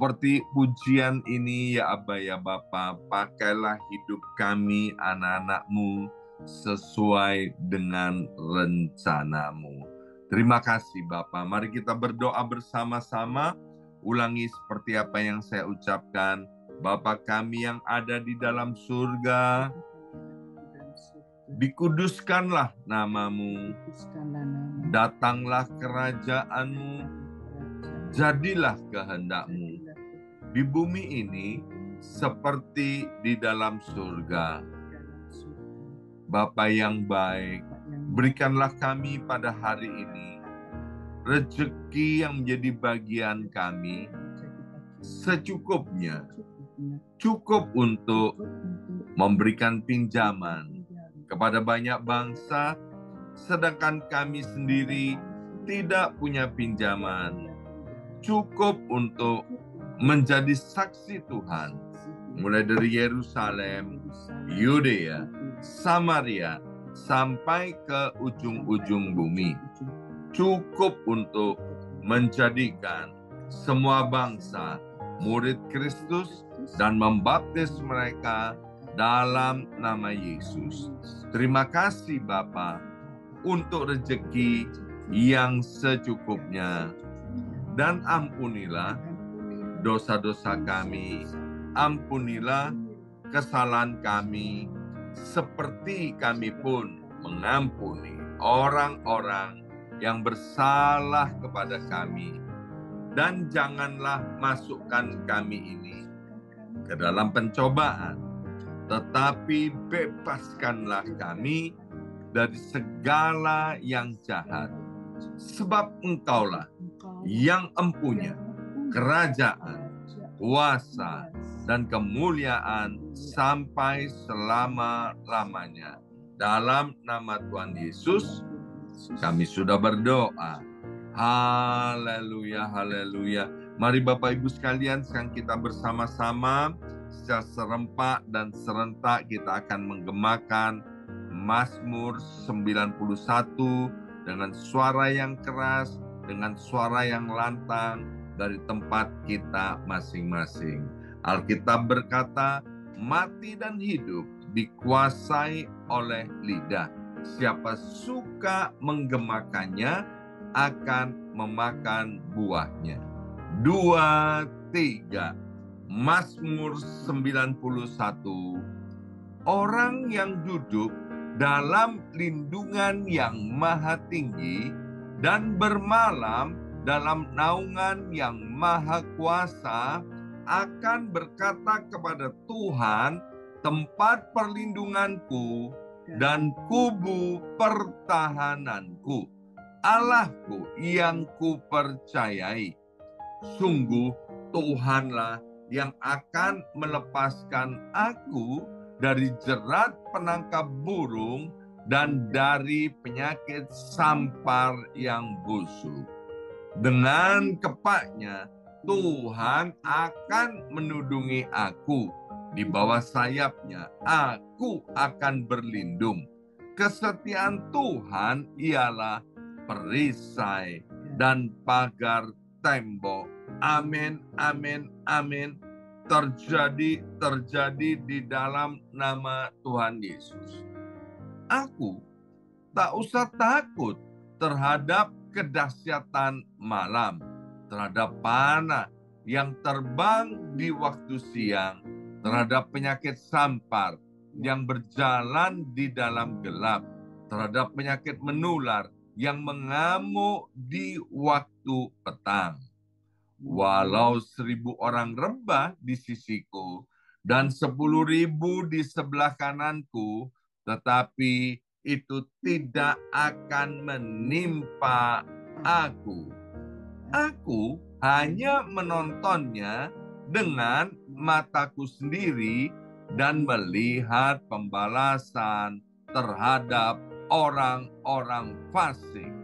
Seperti pujian ini ya Aba ya Bapa, pakailah hidup kami anak-anak-Mu sesuai dengan rencana-Mu. Terima kasih Bapa. Mari kita berdoa bersama-sama. Ulangi seperti apa yang saya ucapkan. Bapa kami yang ada di dalam surga, dikuduskanlah nama-Mu, datanglah kerajaan-Mu, jadilah kehendak-Mu di bumi ini seperti di dalam surga. Bapa yang baik, berikanlah kami pada hari ini rezeki yang menjadi bagian kami secukupnya, cukup untuk memberikan pinjaman kepada banyak bangsa, sedangkan kami sendiri tidak punya pinjaman, cukup untuk menjadi saksi Tuhan, mulai dari Yerusalem, Yudea, Samaria, sampai ke ujung-ujung bumi. Cukup untuk menjadikan semua bangsa murid Kristus dan membaptis mereka dalam nama Yesus. Terima kasih Bapa untuk rezeki yang secukupnya. Dan ampunilah dosa-dosa kami, ampunilah kesalahan kami, seperti kami pun mengampuni orang-orang yang bersalah kepada kami. Dan janganlah masukkan kami ini ke dalam pencobaan, tetapi bebaskanlah kami dari segala yang jahat. Sebab Engkaulah yang empunya kerajaan, kuasa, dan kemuliaan sampai selama-lamanya. Dalam nama Tuhan Yesus, kami sudah berdoa. Haleluya, haleluya. Mari Bapak Ibu sekalian, sekarang kita bersama-sama secara serempak dan serentak kita akan menggemakan Mazmur 91 dengan suara yang keras, dengan suara yang lantang dari tempat kita masing-masing. Alkitab berkata, mati dan hidup dikuasai oleh lidah. Siapa suka menggemakannya akan memakan buahnya. 2, 3. Mazmur 91. Orang yang duduk dalam lindungan yang maha tinggi dan bermalam dalam naungan yang maha kuasa akan berkata kepada Tuhan, tempat perlindunganku dan kubu pertahananku, Allahku yang kupercayai. Sungguh Tuhanlah yang akan melepaskan aku dari jerat penangkap burung dan dari penyakit sampar yang busuk. Dengan kepaknya Tuhan akan menudungi aku. Di bawah sayapnya aku akan berlindung. Kesetiaan Tuhan ialah perisai dan pagar tembok. Amin, amin, amin. Terjadi di dalam nama Tuhan Yesus. Aku tak usah takut terhadap kedahsyatan malam, terhadap panah yang terbang di waktu siang, terhadap penyakit sampar yang berjalan di dalam gelap, terhadap penyakit menular yang mengamuk di waktu petang. Walau 1.000 orang rebah di sisiku dan 10.000 di sebelah kananku, tetapi itu tidak akan menimpa aku. Aku hanya menontonnya dengan mataku sendiri dan melihat pembalasan terhadap orang-orang fasik.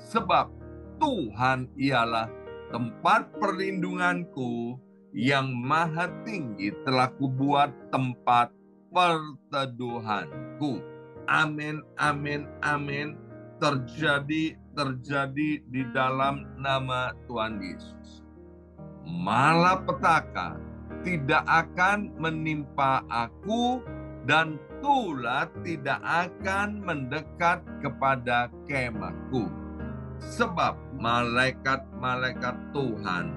Sebab Tuhan ialah tempat perlindunganku, yang maha tinggi telah kubuat tempat perteduhanku. Amin, amin, amin. Terjadi di dalam nama Tuhan Yesus. malapetaka tidak akan menimpa aku, dan tulah tidak akan mendekat kepada kemahku. Sebab malaikat-malaikat Tuhan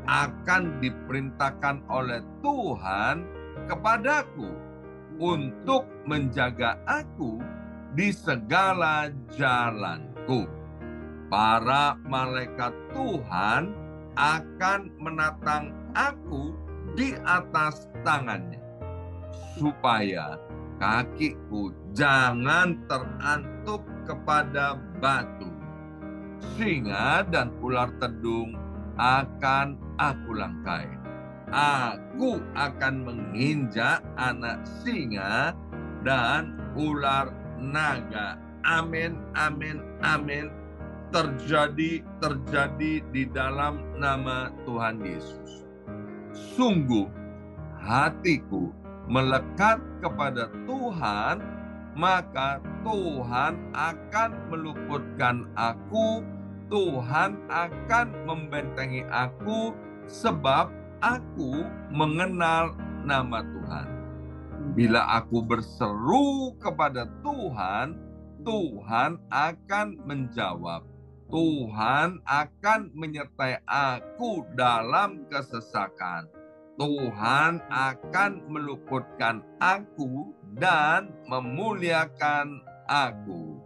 akan diperintahkan oleh Tuhan kepadaku untuk menjaga aku di segala jalanku. Para malaikat Tuhan akan menatang aku di atas tangannya, supaya kakiku jangan terantuk kepada batu. Singa dan ular tedung akan aku langkai. Aku akan menginjak anak singa dan ular naga. Amin, amin, amin. Terjadi di dalam nama Tuhan Yesus. Sungguh hatiku melekat kepada Tuhan, maka Tuhan akan meluputkan aku, Tuhan akan membentengi aku, sebab aku mengenal nama Tuhan. Bila aku berseru kepada Tuhan, Tuhan akan menjawab. Tuhan akan menyertai aku dalam kesesakan. Tuhan akan meluputkan aku dan memuliakan aku.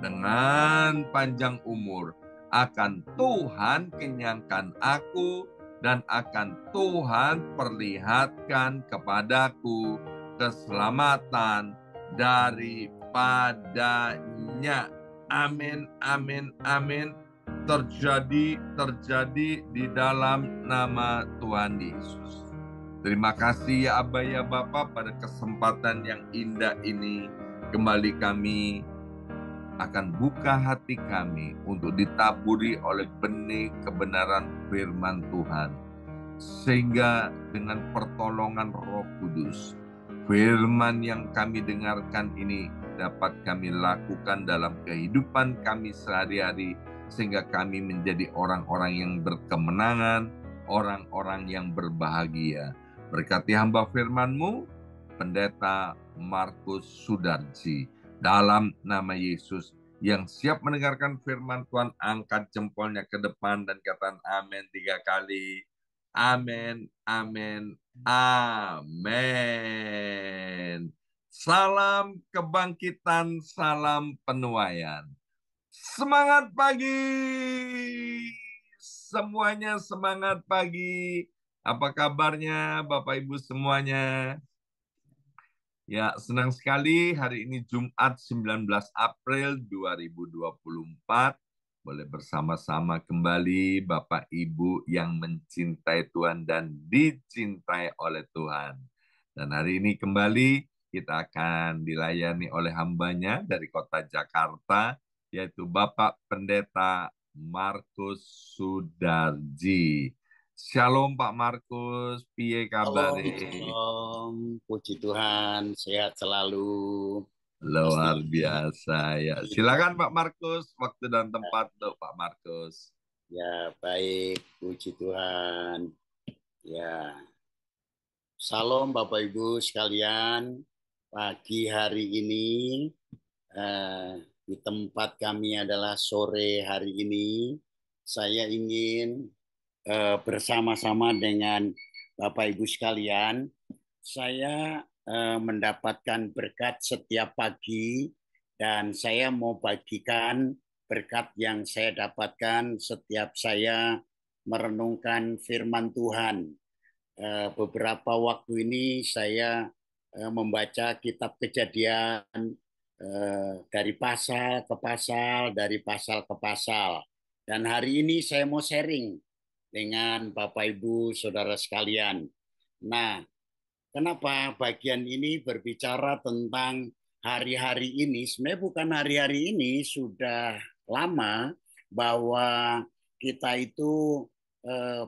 Dengan panjang umur akan Tuhan kenyangkan aku, dan akan Tuhan perlihatkan kepadaku keselamatan daripadanya. Amin, amin, amin. Terjadi di dalam nama Tuhan Yesus. Terima kasih ya Aba ya Bapa, pada kesempatan yang indah ini kembali kami akan buka hati kami untuk ditaburi oleh benih kebenaran firman Tuhan. Sehingga dengan pertolongan Roh Kudus, firman yang kami dengarkan ini dapat kami lakukan dalam kehidupan kami sehari-hari, sehingga kami menjadi orang-orang yang berkemenangan, orang-orang yang berbahagia. Berkati hamba firman-Mu, Pendeta Markus Sudarji. Dalam nama Yesus, yang siap mendengarkan firman Tuhan, angkat jempolnya ke depan dan katakan amin 3 kali. Amin, amin, amin. Salam kebangkitan, salam penuaian. Semangat pagi. Semuanya semangat pagi. Apa kabarnya Bapak Ibu semuanya? Ya, senang sekali hari ini Jumat 19 April 2024. Boleh bersama-sama kembali Bapak Ibu yang mencintai Tuhan dan dicintai oleh Tuhan. Dan hari ini kembali kita akan dilayani oleh hambanya dari kota Jakarta, yaitu Bapak Pendeta Markus Sudarji. Shalom Pak Markus, piye kabare? Shalom, puji Tuhan, sehat selalu. Luar biasa ya. Silakan Pak Markus, waktu dan tempat untuk Pak Markus. Ya, baik, puji Tuhan. Ya, Shalom Bapak Ibu sekalian. Pagi hari ini di tempat kami adalah sore hari ini. Saya ingin bersama-sama dengan Bapak Ibu sekalian, saya mendapatkan berkat setiap pagi, dan saya mau bagikan berkat yang saya dapatkan setiap saya merenungkan firman Tuhan. Beberapa waktu ini saya membaca kitab Kejadian dari pasal ke pasal, dari pasal ke pasal. Dan hari ini saya mau sharing dengan Bapak Ibu Saudara sekalian. Nah, kenapa bagian ini berbicara tentang hari-hari ini? Sebenarnya bukan hari-hari ini, sudah lama bahwa kita itu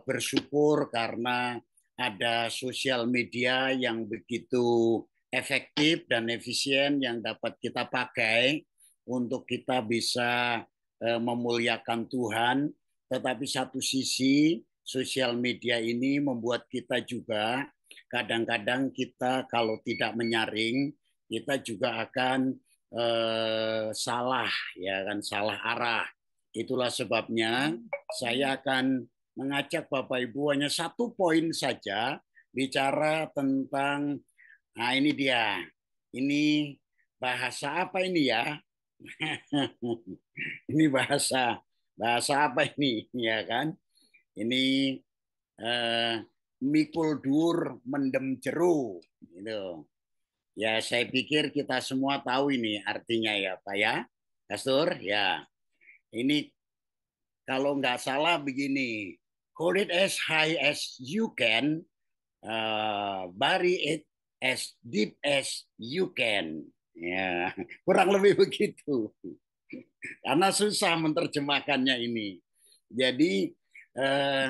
bersyukur karena ada sosial media yang begitu efektif dan efisien yang dapat kita pakai untuk kita bisa memuliakan Tuhan. Tetapi satu sisi sosial media ini membuat kita juga kadang-kadang kita kalau tidak menyaring, kita juga akan salah, ya kan, salah arah. Itulah sebabnya saya akan mengajak Bapak Ibu hanya satu poin saja bicara tentang, nah ini dia, ini bahasa apa ini ya? Ini bahasa bahasa apa ini, ya kan? Ini eh, mikul dur mendem jeru, gitu. Ya, saya pikir kita semua tahu ini artinya ya, Pak ya, Pastor. Ya, ini kalau nggak salah begini, hold it as high as you can, bury it as deep as you can. Ya, kurang lebih begitu. Karena susah menerjemahkannya ini. Jadi eh,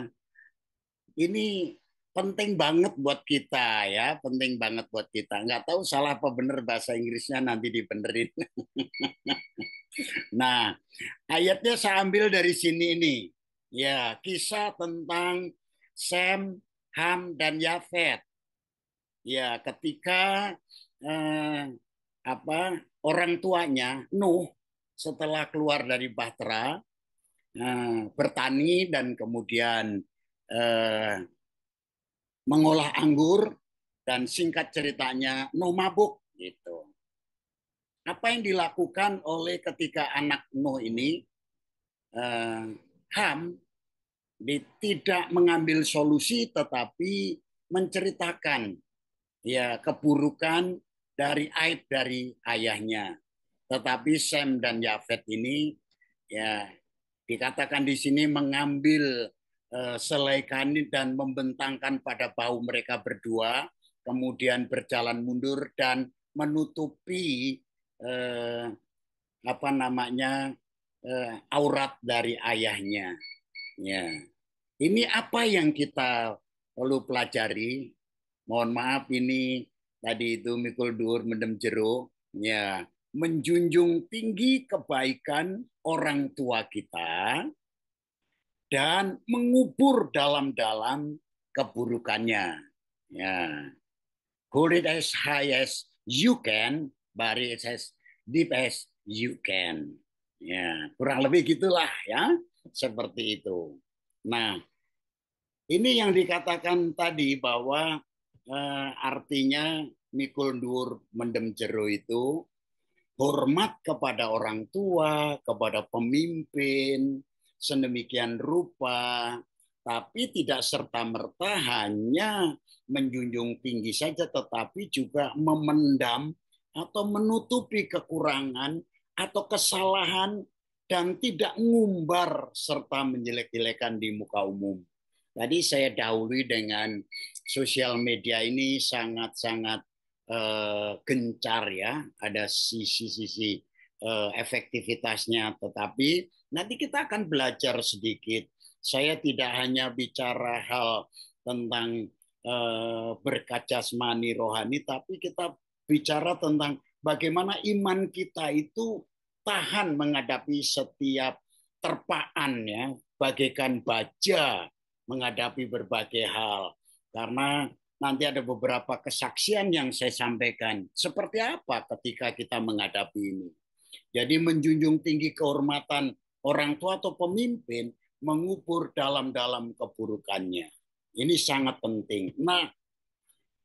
ini penting banget buat kita ya, penting banget buat kita. Nggak tahu salah apa benar bahasa Inggrisnya, nanti dibenerin. Nah, ayatnya saya ambil dari sini ini. Ya, kisah tentang Sem, Ham, dan Yafet. Ya, ketika eh, apa orang tuanya Nuh setelah keluar dari Bahtera, bertani dan kemudian eh, mengolah anggur, dan singkat ceritanya Nuh mabuk gitu. Apa yang dilakukan oleh ketika anak Nuh ini, Ham, tidak mengambil solusi tetapi menceritakan ya keburukan dari aib dari ayahnya. Tetapi Sem dan Yafet ini ya dikatakan di sini mengambil selai kain dan membentangkan pada bahu mereka berdua, kemudian berjalan mundur dan menutupi eh, apa namanya aurat dari ayahnya. Ya, ini apa yang kita perlu pelajari? Mohon maaf ini tadi itu mikul dur mendem jero, ya, menjunjung tinggi kebaikan orang tua kita dan mengubur dalam-dalam keburukannya. Ya, hold it as high as you can, bury it as deep as you can. Ya, kurang lebih gitulah ya, seperti itu. Nah, ini yang dikatakan tadi bahwa artinya mikul dur mendem jero itu hormat kepada orang tua, kepada pemimpin, sedemikian rupa, tapi tidak serta-merta hanya menjunjung tinggi saja, tetapi juga memendam atau menutupi kekurangan atau kesalahan dan tidak ngumbar serta menjelek-jelekan di muka umum. Tadi saya dahului dengan sosial media ini sangat-sangat gencar ya, ada sisi-sisi efektivitasnya, tetapi nanti kita akan belajar sedikit. Saya tidak hanya bicara hal tentang berkat jasmani rohani, tapi kita bicara tentang bagaimana iman kita itu tahan menghadapi setiap terpaan ya, bagaikan baja menghadapi berbagai hal. Karena nanti ada beberapa kesaksian yang saya sampaikan. Seperti apa ketika kita menghadapi ini. Jadi menjunjung tinggi kehormatan orang tua atau pemimpin, mengubur dalam-dalam keburukannya. Ini sangat penting. Nah,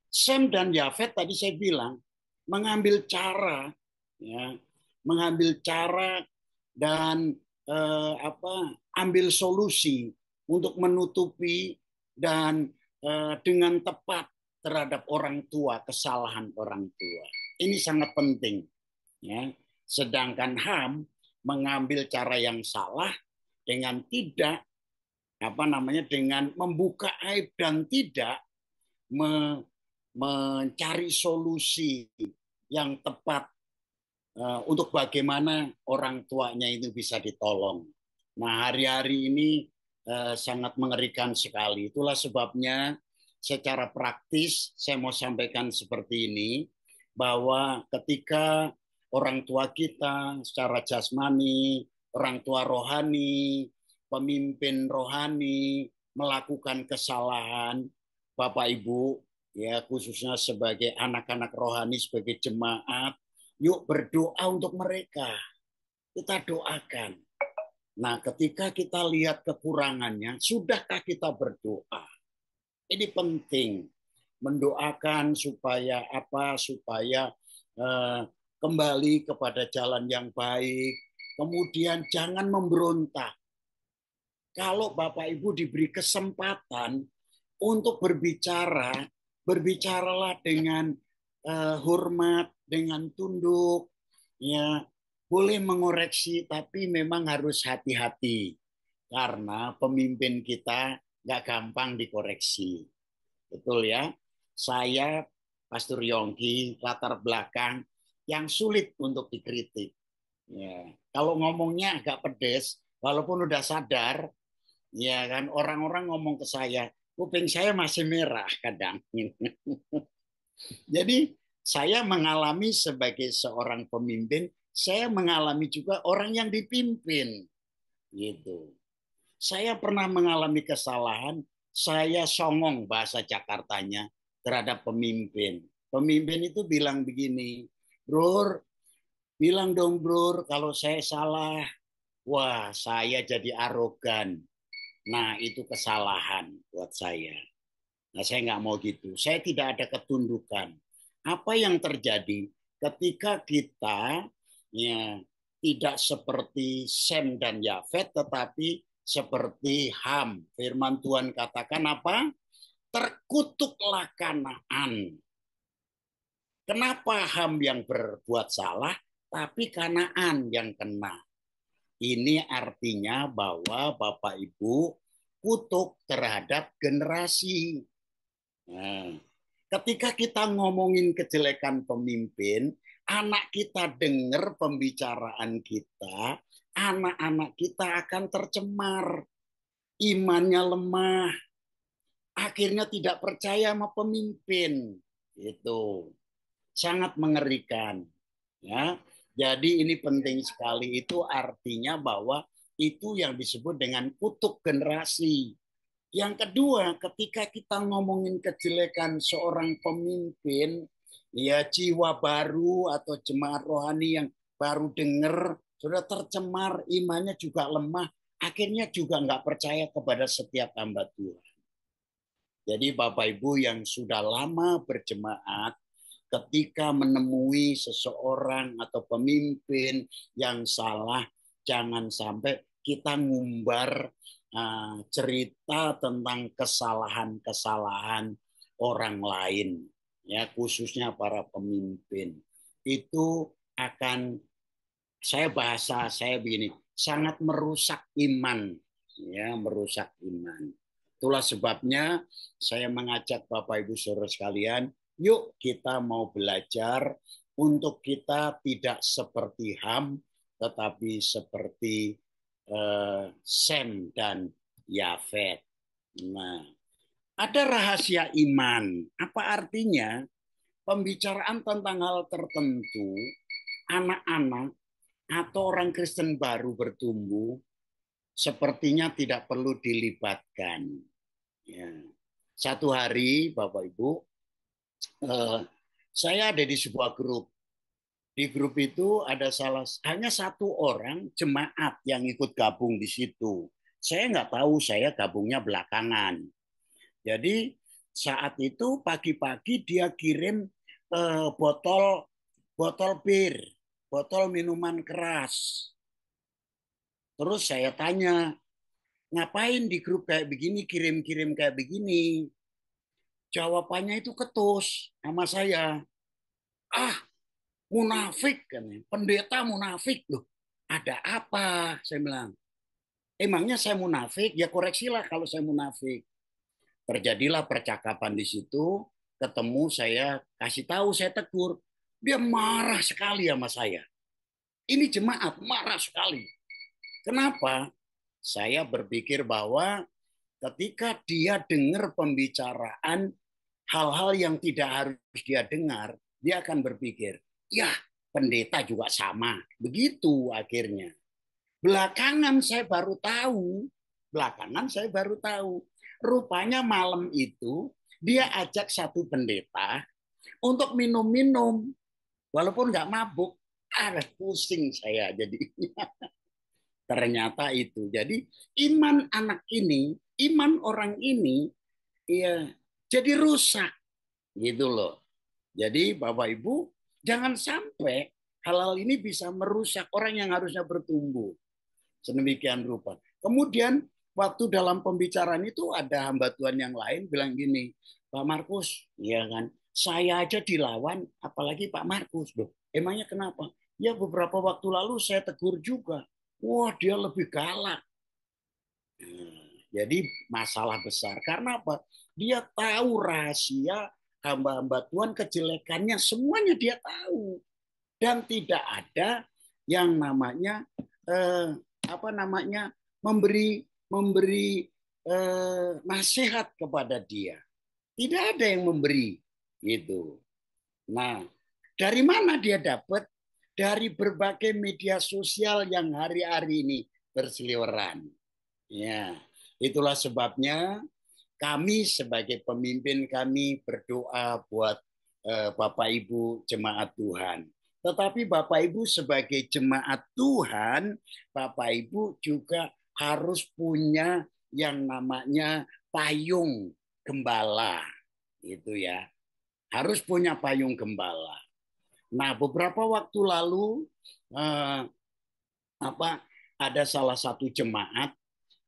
Sem dan Yafet tadi saya bilang mengambil cara, ya, mengambil cara dan ambil solusi untuk menutupi dan dengan tepat terhadap orang tua, kesalahan orang tua. Ini sangat penting. Ya. Sedangkan Ham mengambil cara yang salah dengan tidak dengan membuka aib dan tidak mencari solusi yang tepat untuk bagaimana orang tuanya itu bisa ditolong. Nah, hari-hari ini sangat mengerikan sekali. Itulah sebabnya secara praktis saya mau sampaikan seperti ini, bahwa ketika orang tua kita secara jasmani, orang tua rohani, pemimpin rohani, melakukan kesalahan, Bapak Ibu, ya khususnya sebagai anak-anak rohani, sebagai jemaat, yuk berdoa untuk mereka. Kita doakan. Nah, ketika kita lihat kekurangannya, sudahkah kita berdoa? Ini penting, mendoakan supaya apa? Supaya eh, kembali kepada jalan yang baik. Kemudian jangan memberontak. Kalau Bapak Ibu diberi kesempatan untuk berbicara, berbicaralah dengan hormat, dengan tunduk, ya boleh mengoreksi, tapi memang harus hati-hati karena pemimpin kita nggak gampang dikoreksi, betul ya. Saya Pastor Yongki latar belakang yang sulit untuk dikritik. Ya, kalau ngomongnya agak pedes, walaupun udah sadar, ya kan orang-orang ngomong ke saya, kuping saya masih merah kadang. Jadi saya mengalami sebagai seorang pemimpin, saya mengalami juga orang yang dipimpin, gitu. Saya pernah mengalami kesalahan, saya songong bahasa Jakartanya terhadap pemimpin. Pemimpin itu bilang begini, Bro, bilang dong bro, kalau saya salah, wah saya jadi arogan. Nah itu kesalahan buat saya. Nah saya nggak mau gitu. Saya tidak ada ketundukan. Apa yang terjadi ketika kita ya tidak seperti Sem dan Yafet, tetapi seperti Ham. Firman Tuhan katakan apa? Terkutuklah Kanaan. Kenapa Ham yang berbuat salah, tapi Kanaan yang kena? Ini artinya bahwa Bapak Ibu kutuk terhadap generasi. Nah, ketika kita ngomongin kejelekan pemimpin, anak kita dengar pembicaraan kita, anak-anak kita akan tercemar, imannya lemah, akhirnya tidak percaya sama pemimpin. Itu sangat mengerikan. Ya, jadi ini penting sekali. Itu artinya bahwa itu yang disebut dengan kutuk generasi. Yang kedua, ketika kita ngomongin kejelekan seorang pemimpin, ya jiwa baru atau jemaat rohani yang baru dengar, sudah tercemar, imannya juga lemah, akhirnya juga nggak percaya kepada setiap hamba Tuhan. Jadi Bapak Ibu yang sudah lama berjemaat, ketika menemui seseorang atau pemimpin yang salah, jangan sampai kita ngumbar cerita tentang kesalahan-kesalahan orang lain, ya khususnya para pemimpin. Itu akan saya begini, sangat merusak iman, ya merusak iman. Itulah sebabnya saya mengajak Bapak Ibu Saudara sekalian, yuk kita mau belajar untuk kita tidak seperti Ham, tetapi seperti Sem dan Yafet. Nah, ada rahasia iman. Apa artinya? Pembicaraan tentang hal tertentu, anak-anak atau orang Kristen baru bertumbuh, sepertinya tidak perlu dilibatkan. Ya. Satu hari, Bapak Ibu, saya ada di sebuah grup. Di grup itu ada hanya satu orang jemaat yang ikut gabung di situ. Saya nggak tahu, saya gabungnya belakangan. Jadi saat itu pagi-pagi dia kirim botol botol bir, botol minuman keras. Terus saya tanya, ngapain di grup kayak begini, kirim-kirim kayak begini? Jawabannya itu ketus sama saya. Ah, munafik kan, pendeta munafik loh. Ada apa? Saya bilang. Emangnya saya munafik? Ya koreksilah kalau saya munafik. Terjadilah percakapan di situ, ketemu saya kasih tahu, saya tegur. Dia marah sekali sama saya. Ini jemaat marah sekali. Kenapa? Saya berpikir bahwa ketika dia dengar pembicaraan hal-hal yang tidak harus dia dengar, dia akan berpikir, ya pendeta juga sama. Begitu akhirnya. Belakangan saya baru tahu, Rupanya malam itu dia ajak satu pendeta untuk minum-minum, walaupun nggak mabuk. Pusing saya jadi. Ternyata itu. Jadi iman anak ini, iman orang ini, ya jadi rusak gitu loh. Jadi Bapak Ibu, jangan sampai hal-hal ini bisa merusak orang yang harusnya bertumbuh. Sedemikian rupa. Kemudian waktu dalam pembicaraan itu ada hamba Tuhan yang lain bilang gini, Pak Markus, ya kan, saya aja dilawan, apalagi Pak Markus. Loh, emangnya kenapa? Ya beberapa waktu lalu saya tegur juga. Wah, dia lebih galak. Jadi masalah besar. Karena apa? Dia tahu rahasia hamba-hamba Tuhan, kejelekannya, semuanya dia tahu. Dan tidak ada yang namanya apa namanya memberi memberi nasihat kepada dia. Tidak ada yang memberi gitu. Nah, dari mana dia dapat? Dari berbagai media sosial yang hari-hari ini berseliweran. Ya, itulah sebabnya kami sebagai pemimpin kami berdoa buat Bapak Ibu jemaat Tuhan. Tetapi Bapak Ibu sebagai jemaat Tuhan, Bapak Ibu juga harus punya yang namanya payung gembala. Itu ya. Harus punya payung gembala. Nah, beberapa waktu lalu eh, apa ada salah satu jemaat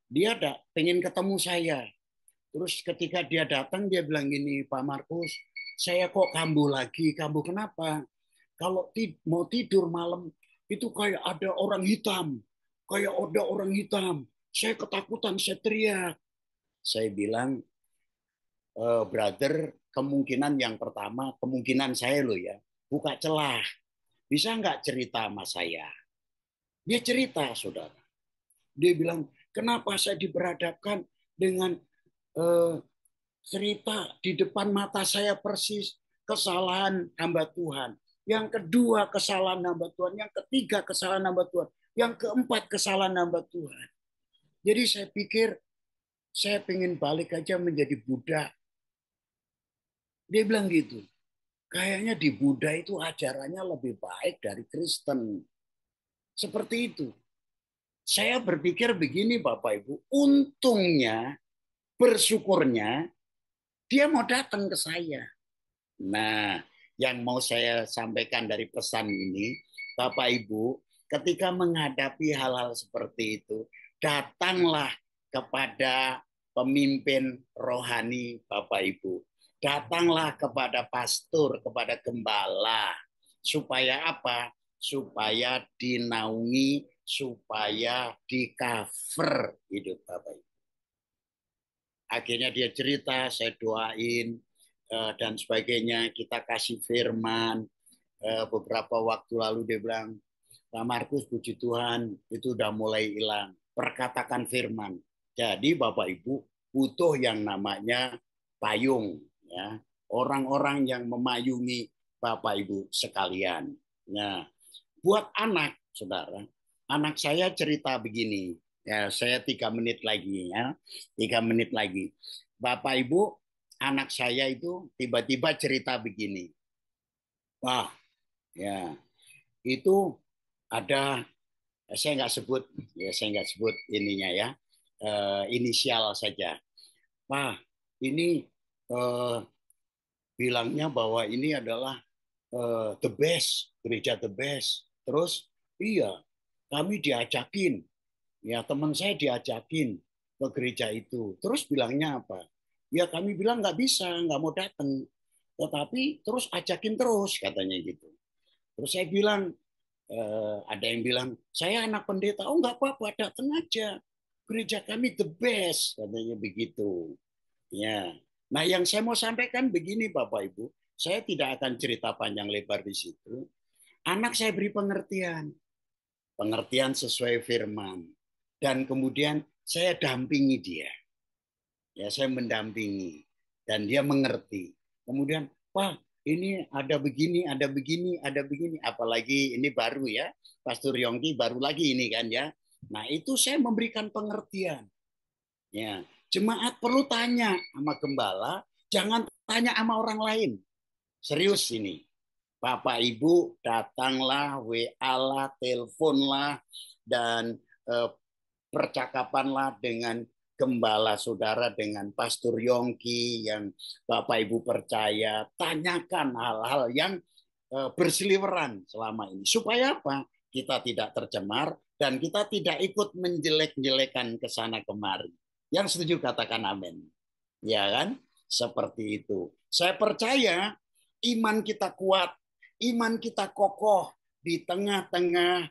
dia pengen ketemu saya. Terus ketika dia datang dia bilang gini, Pak Markus, saya kok kambuh lagi. Kambuh kenapa? Kalau mau tidur malam itu kayak ada orang hitam. Kayak ada orang hitam. Saya ketakutan, saya teriak. Saya bilang, brother, kemungkinan yang pertama, kemungkinan saya loh ya, buka celah. Bisa nggak cerita sama saya? Dia cerita, saudara. Dia bilang, kenapa saya diperhadapkan dengan eh, cerita di depan mata saya persis kesalahan hamba Tuhan. Yang kedua kesalahan hamba Tuhan. Yang ketiga kesalahan hamba Tuhan. Yang keempat kesalahan hamba Tuhan. Jadi saya pikir saya pengen balik aja menjadi Buddha. Dia bilang gitu. Kayaknya di Buddha itu ajarannya lebih baik dari Kristen. Seperti itu. Saya berpikir begini Bapak Ibu. Untungnya, bersyukurnya, dia mau datang ke saya. Nah, yang mau saya sampaikan dari pesan ini, Bapak Ibu, ketika menghadapi hal-hal seperti itu, datanglah kepada pemimpin rohani Bapak Ibu. Datanglah kepada pastor, kepada gembala. Supaya apa? Supaya dinaungi, supaya di cover hidup Bapak Ibu. Akhirnya dia cerita, saya doain, dan sebagainya, kita kasih firman. Beberapa waktu lalu dia bilang, Pak Markus, puji Tuhan, itu udah mulai hilang. Perkatakan firman. Jadi Bapak Ibu butuh yang namanya payung, ya, orang-orang yang memayungi Bapak Ibu sekalian. Nah, buat anak, saudara, anak saya cerita begini. Ya, saya 3 menit lagi ya, 3 menit lagi. Bapak Ibu, anak saya itu tiba-tiba cerita begini. Wah, ya itu ada, saya nggak sebut ininya ya, inisial saja. Wah, ini eh, bilangnya bahwa ini adalah the best, gereja the best. Terus, iya, kami diajakin, ya teman saya diajakin ke gereja itu. Terus bilangnya apa? Ya kami bilang nggak bisa, nggak mau datang. Tetapi terus ajakin terus katanya gitu. Terus saya bilang, ada yang bilang, saya anak pendeta. Oh nggak apa-apa, datang aja. Gereja kami the best, katanya begitu. Ya. Nah yang saya mau sampaikan begini Bapak Ibu, saya tidak akan cerita panjang lebar di situ. Anak saya beri pengertian, pengertian sesuai firman. Dan kemudian saya dampingi dia. Ya, saya mendampingi dan dia mengerti. Kemudian, wah, ini ada begini, ada begini, ada begini. Apalagi ini baru ya, Pastor Yongki baru lagi ini kan ya. Nah, itu saya memberikan pengertian. Ya, Jemaat perlu tanya sama gembala, jangan tanya sama orang lain. Serius ini. Bapak Ibu datanglah, WA lah, teleponlah, dan percakapanlah dengan gembala saudara, dengan Pastor Yongki yang Bapak Ibu percaya. Tanyakan hal-hal yang berseliweran selama ini. Supaya apa? Kita tidak tercemar dan kita tidak ikut menjelek-jelekan ke sana kemari. Yang setuju katakan amin. Ya kan? Seperti itu. Saya percaya iman kita kuat, iman kita kokoh di tengah-tengah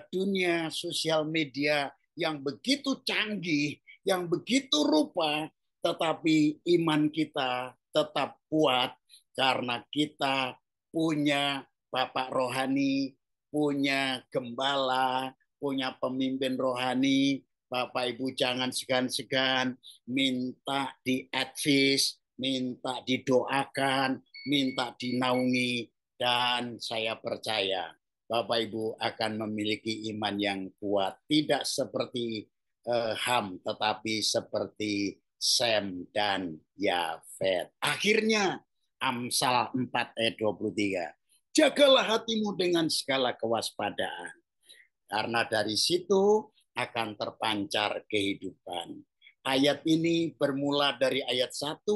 dunia sosial media yang begitu canggih, yang begitu rupa, tetapi iman kita tetap kuat karena kita punya Bapak rohani, punya gembala, punya pemimpin rohani. Bapak Ibu jangan segan-segan minta diadvis, minta didoakan, minta dinaungi, dan saya percaya Bapak Ibu akan memiliki iman yang kuat, tidak seperti Ham, tetapi seperti Sem dan Yafet. Akhirnya Amsal 4 ayat 23. Jagalah hatimu dengan segala kewaspadaan, karena dari situ akan terpancar kehidupan. Ayat ini bermula dari ayat 1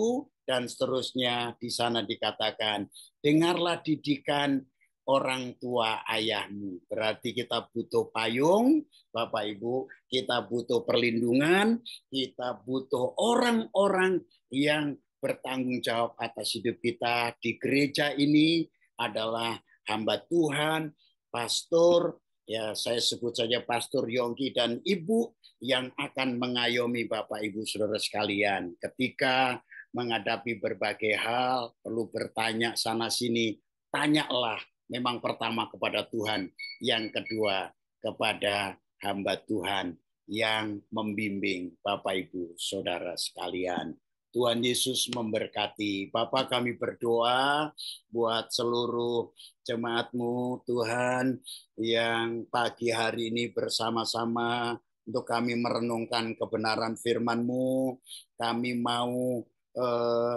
dan seterusnya. Di sana dikatakan, dengarlah didikan orang tua ayahmu. Berarti kita butuh payung, Bapak Ibu, kita butuh perlindungan, kita butuh orang-orang yang bertanggung jawab atas hidup kita. Di gereja ini adalah hamba Tuhan, pastor, ya saya sebut saja Pastor Yongki dan Ibu yang akan mengayomi Bapak Ibu Saudara sekalian ketika menghadapi berbagai hal, perlu bertanya sana sini, tanyalah memang pertama kepada Tuhan, yang kedua kepada hamba Tuhan yang membimbing Bapak Ibu Saudara sekalian. Tuhan Yesus memberkati. Bapak kami berdoa buat seluruh jemaat-Mu Tuhan yang pagi hari ini bersama-sama untuk kami merenungkan kebenaran firman-Mu. Kami mau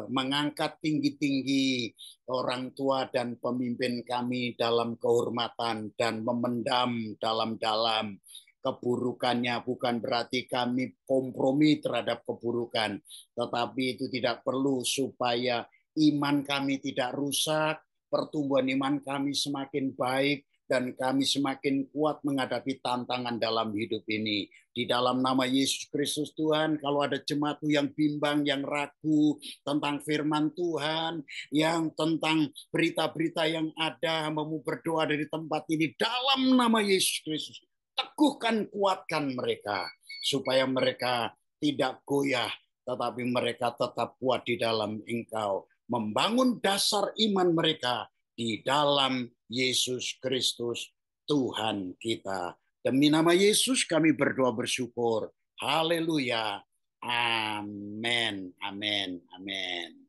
mengangkat tinggi-tinggi orang tua dan pemimpin kami dalam kehormatan dan memendam dalam-dalam keburukannya. Bukan berarti kami kompromi terhadap keburukan, tetapi itu tidak perlu supaya iman kami tidak rusak, pertumbuhan iman kami semakin baik, dan kami semakin kuat menghadapi tantangan dalam hidup ini. Di dalam nama Yesus Kristus Tuhan, kalau ada jemaat yang bimbang, yang ragu tentang firman Tuhan, yang tentang berita-berita yang ada, hamba-Mu berdoa dari tempat ini, dalam nama Yesus Kristus, teguhkan, kuatkan mereka, supaya mereka tidak goyah, tetapi mereka tetap kuat di dalam Engkau, membangun dasar iman mereka di dalam Yesus Kristus Tuhan kita. Demi nama Yesus kami berdoa bersyukur. Haleluya. Amin. Amin. Amin.